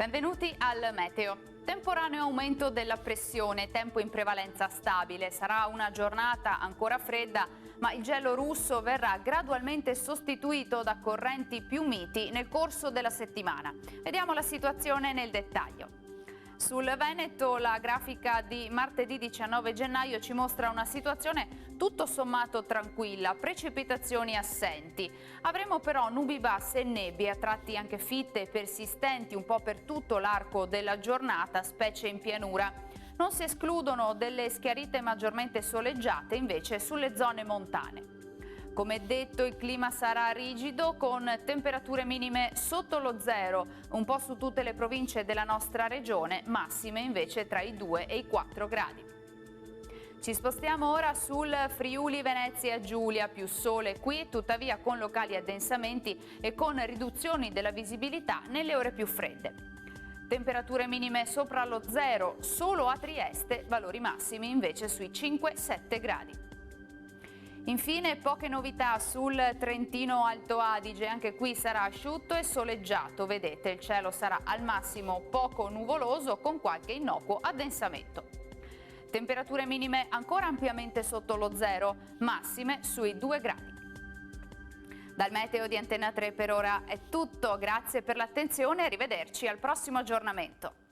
Benvenuti al Meteo. Temporaneo aumento della pressione, tempo in prevalenza stabile. Sarà una giornata ancora fredda, ma il gelo russo verrà gradualmente sostituito da correnti più miti nel corso della settimana. Vediamo la situazione nel dettaglio. Sul Veneto la grafica di martedì 19 gennaio ci mostra una situazione tutto sommato tranquilla, precipitazioni assenti. Avremo però nubi basse e nebbie, a tratti anche fitte e persistenti un po' per tutto l'arco della giornata, specie in pianura. Non si escludono delle schiarite maggiormente soleggiate invece sulle zone montane. Come detto, il clima sarà rigido con temperature minime sotto lo zero, un po' su tutte le province della nostra regione, massime invece tra i 2 e i 4 gradi. Ci spostiamo ora sul Friuli Venezia Giulia, più sole qui, tuttavia con locali addensamenti e con riduzioni della visibilità nelle ore più fredde. Temperature minime sopra lo zero solo a Trieste, valori massimi invece sui 5-7 gradi. Infine poche novità sul Trentino Alto Adige, anche qui sarà asciutto e soleggiato, vedete il cielo sarà al massimo poco nuvoloso con qualche innocuo addensamento. Temperature minime ancora ampiamente sotto lo zero, massime sui 2 gradi. Dal Meteo di Antena 3 per ora è tutto, grazie per l'attenzione e arrivederci al prossimo aggiornamento.